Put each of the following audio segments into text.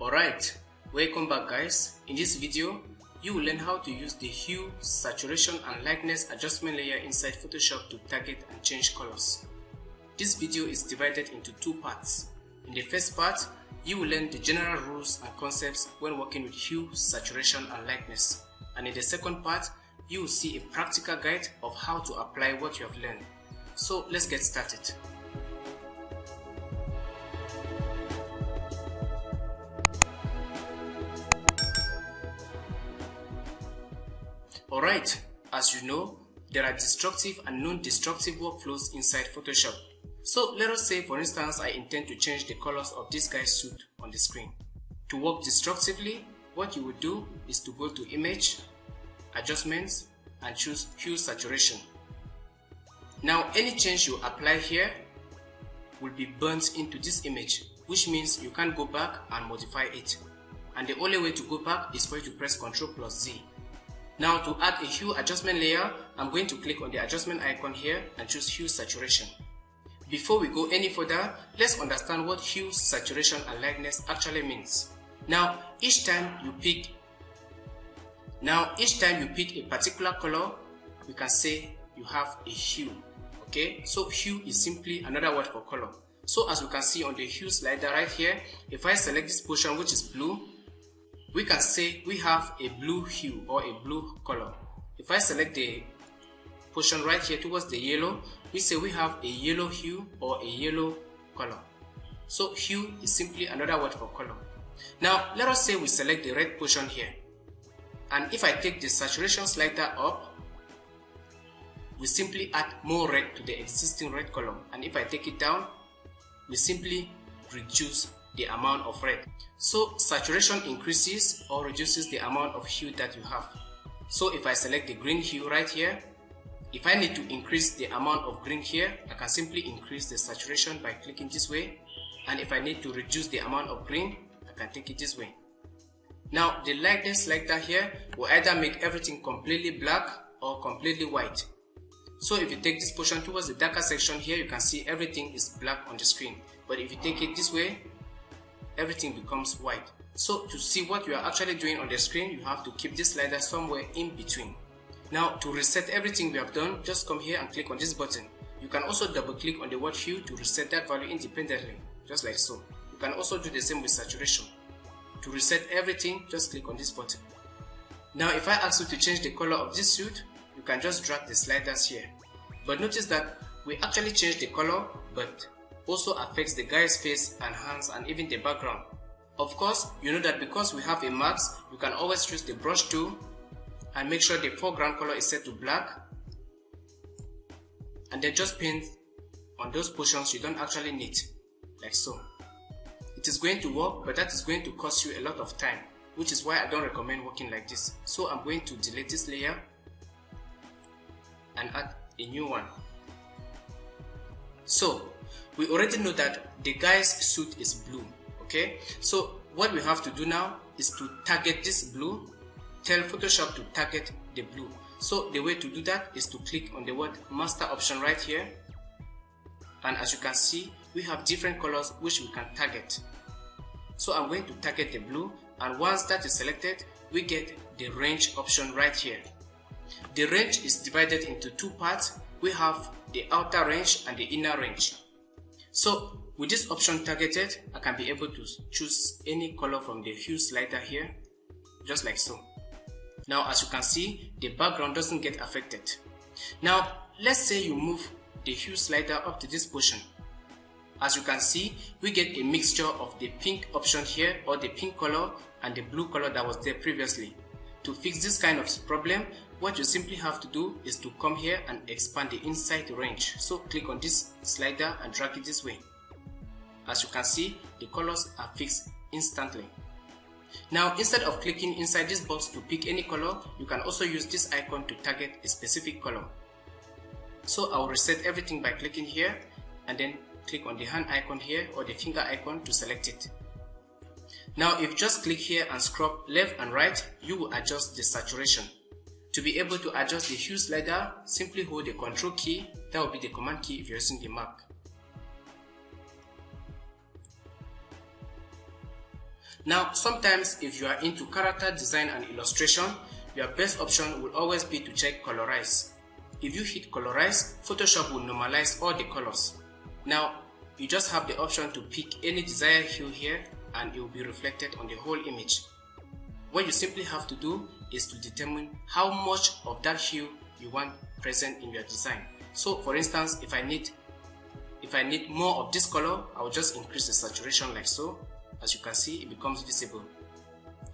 Alright, welcome back guys. In this video, you will learn how to use the hue, saturation and lightness adjustment layer inside Photoshop to target and change colors. This video is divided into two parts. In the first part, you will learn the general rules and concepts when working with hue, saturation and lightness. And in the second part, you will see a practical guide of how to apply what you have learned. So let's get started. Alright, as you know, there are destructive and non-destructive workflows inside Photoshop. So let us say for instance I intend to change the colors of this guy's suit on the screen. To work destructively, what you would do is to go to Image, Adjustments and choose Hue Saturation. Now any change you apply here will be burnt into this image, which means you can't go back and modify it. And the only way to go back is for you to press Ctrl+Z. Now to add a hue adjustment layer, I'm going to click on the adjustment icon here and choose Hue Saturation. Before we go any further, let's understand what hue, saturation and lightness actually means. Now each time you pick a particular color, we can say you have a hue. Okay, so hue is simply another word for color. So as we can see on the hue slider right here, if I select this portion which is blue, we can say we have a blue hue or a blue color. If I select the portion right here towards the yellow, we say we have a yellow hue or a yellow color. So hue is simply another word for color. Now let us say we select the red portion here, and if I take the saturation slider up, we simply add more red to the existing red color, and if I take it down, we simply reduce the amount of red. So saturation increases or reduces the amount of hue that you have. So if I select the green hue right here, if I need to increase the amount of green here, I can simply increase the saturation by clicking this way, and if I need to reduce the amount of green, I can take it this way. Now the lightness slider here will either make everything completely black or completely white. So if you take this portion towards the darker section here, you can see everything is black on the screen, but if you take it this way, everything becomes white. So to see what you are actually doing on the screen, you have to keep this slider somewhere in between. Now to reset everything we have done, just come here and click on this button. You can also double click on the word hue to reset that value independently, just like so. You can also do the same with saturation. To reset everything, just click on this button. Now if I ask you to change the color of this suit, you can just drag the sliders here. But notice that we actually changed the color, but also affects the guy's face and hands and even the background. Of course, you know that because we have a mask, you can always choose the brush tool and make sure the foreground color is set to black, and then just paint on those portions you don't actually need, like so. It is going to work, but that is going to cost you a lot of time, which is why I don't recommend working like this. So I'm going to delete this layer and add a new one. So we already know that the guy's suit is blue. Okay, so what we have to do now is to target this blue. Tell Photoshop to target the blue. So the way to do that is to click on the word master option right here, and as you can see, we have different colors which we can target. So I'm going to target the blue, and once that is selected, we get the range option right here. The range is divided into two parts. We have the outer range and the inner range. So with this option targeted, I can be able to choose any color from the hue slider here, just like so. Now as you can see, the background doesn't get affected. Now let's say you move the hue slider up to this portion. As you can see, we get a mixture of the pink option here, or the pink color, and the blue color that was there previously. To fix this kind of problem, what you simply have to do is to come here and expand the inside range. So click on this slider and drag it this way. As you can see, the colors are fixed instantly. Now instead of clicking inside this box to pick any color, you can also use this icon to target a specific color. So I'll reset everything by clicking here, and then click on the hand icon here or the finger icon to select it. Now if you just click here and scrub left and right, you will adjust the saturation. To be able to adjust the hue slider, simply hold the Ctrl key, that will be the command key if you're using the Mac. Now, sometimes if you are into character design and illustration, your best option will always be to check colorize. If you hit colorize, Photoshop will normalize all the colors. Now, you just have the option to pick any desired hue here and it will be reflected on the whole image. What you simply have to do is to determine how much of that hue you want present in your design. So for instance, if I need more of this color, I will just increase the saturation like so. As you can see, it becomes visible.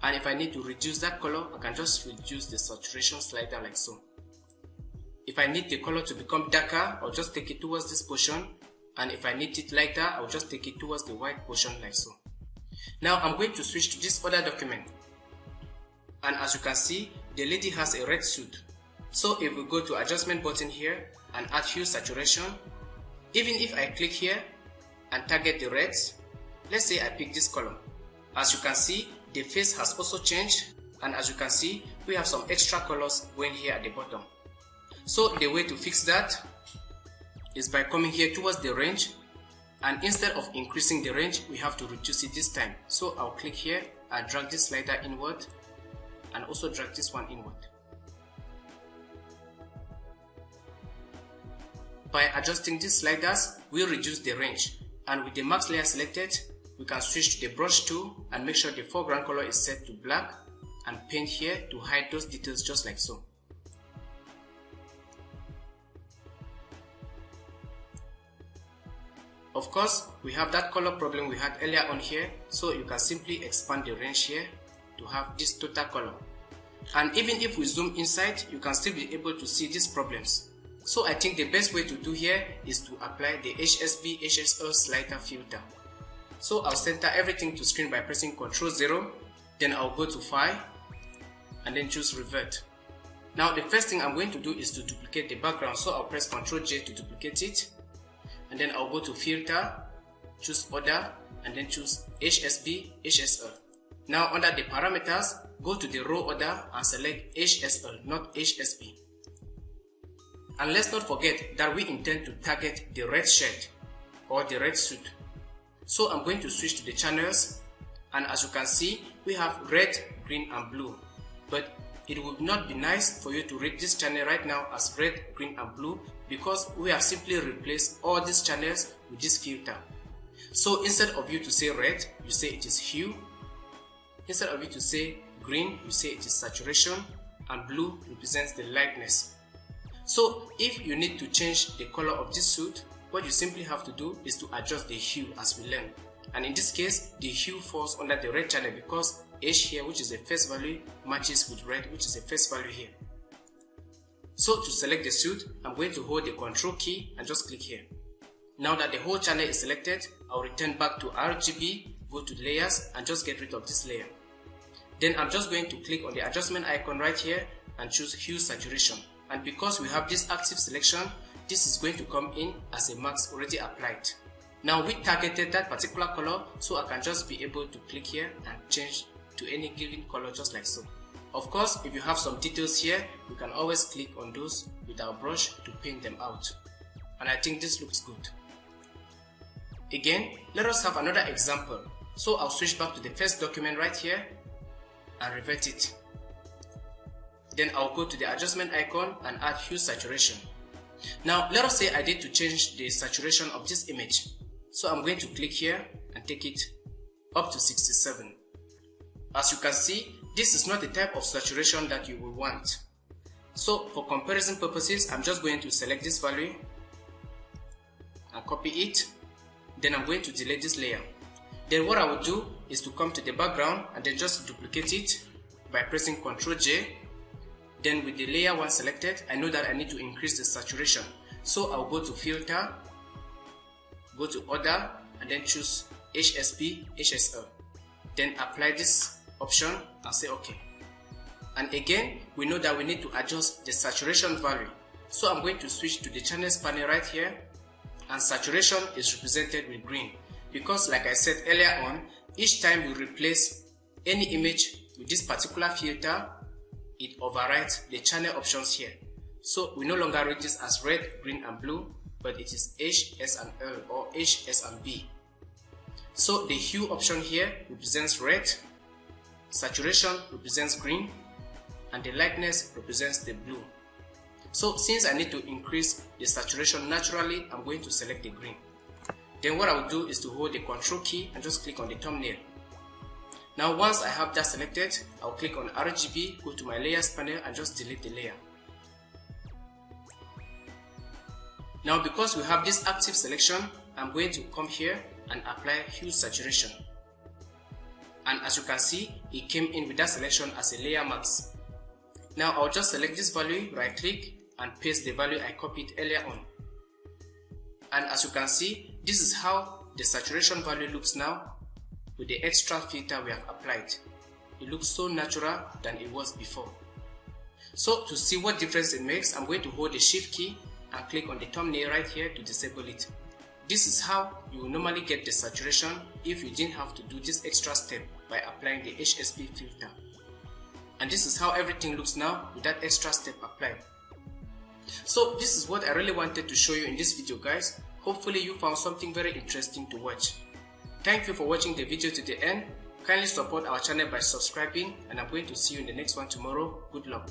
And if I need to reduce that color, I can just reduce the saturation slider like so. If I need the color to become darker, I'll just take it towards this portion. And if I need it lighter, I'll just take it towards the white portion like so. Now I'm going to switch to this other document. And as you can see, the lady has a red suit. So if we go to adjustment button here and add hue saturation, even if I click here and target the reds, let's say I pick this color. As you can see, the face has also changed, and as you can see, we have some extra colors going here at the bottom. So the way to fix that is by coming here towards the range, and instead of increasing the range, we have to reduce it this time. So I'll click here and drag this slider inward and also drag this one inward. By adjusting these sliders, we reduce the range, and with the mask layer selected, we can switch to the brush tool and make sure the foreground color is set to black and paint here to hide those details just like so. Of course, we have that color problem we had earlier on here, so you can simply expand the range here to have this total color. And even if we zoom inside, you can still be able to see these problems. So I think the best way to do here is to apply the HSB HSL slider filter. So I'll center everything to screen by pressing Ctrl 0, then I'll go to File and then choose Revert. Now the first thing I'm going to do is to duplicate the background, so I'll press Ctrl J to duplicate it, and then I'll go to Filter, choose Order, and then choose HSB HSL. Now under the parameters, go to the row order and select HSL, not HSB. And let's not forget that we intend to target the red shirt or the red suit. So I'm going to switch to the channels, and as you can see, we have red, green and blue. But it would not be nice for you to read this channel right now as red, green and blue, because we have simply replaced all these channels with this filter. So instead of you to say red, you say it is hue. Instead of you to say green, you say it is saturation, and blue represents the lightness. So if you need to change the color of this suit, what you simply have to do is to adjust the hue as we learn. And in this case, the hue falls under the red channel because H here, which is the face value, matches with red, which is the face value here. So to select the suit, I'm going to hold the Ctrl key and just click here. Now that the whole channel is selected, I'll return back to RGB, go to layers and just get rid of this layer. Then I'm just going to click on the adjustment icon right here and choose hue saturation. And because we have this active selection, this is going to come in as a mask already applied. Now we targeted that particular color, so I can just be able to click here and change to any given color just like so. Of course, if you have some details here, you can always click on those with our brush to paint them out. And I think this looks good. Again, let us have another example. So I'll switch back to the first document right here and revert it. Then I'll go to the adjustment icon and add hue saturation. Now let us say I need to change the saturation of this image. So I'm going to click here and take it up to 67. As you can see, this is not the type of saturation that you will want. So for comparison purposes, I'm just going to select this value and copy it. Then I'm going to delete this layer. Then what I will do is to come to the background and then just duplicate it by pressing Ctrl J. Then with the layer 1 selected, I know that I need to increase the saturation. So I'll go to Filter, go to Order, and then choose HSB HSL. Then apply this option and say OK. And again, we know that we need to adjust the saturation value. So I'm going to switch to the channels panel right here, and saturation is represented with green. Because like I said earlier on, each time we replace any image with this particular filter, it overrides the channel options here. So we no longer read this as red, green and blue, but it is H, S and L or H, S and B. So the hue option here represents red, saturation represents green, and the lightness represents the blue. So since I need to increase the saturation naturally, I'm going to select the green. Then what I will do is to hold the Control key and just click on the thumbnail. Now once I have that selected, I'll click on RGB, go to my layers panel and just delete the layer. Now because we have this active selection, I'm going to come here and apply hue saturation. And as you can see, it came in with that selection as a layer mask. Now I'll just select this value, right click and paste the value I copied earlier on. And as you can see, this is how the saturation value looks now with the extra filter we have applied. It looks so natural than it was before. So to see what difference it makes, I'm going to hold the Shift key and click on the thumbnail right here to disable it. This is how you will normally get the saturation if you didn't have to do this extra step by applying the HSP filter. And this is how everything looks now with that extra step applied. So this is what I really wanted to show you in this video, guys. Hopefully you found something very interesting to watch. Thank you for watching the video to the end. Kindly support our channel by subscribing, and I'm going to see you in the next one tomorrow. Good luck.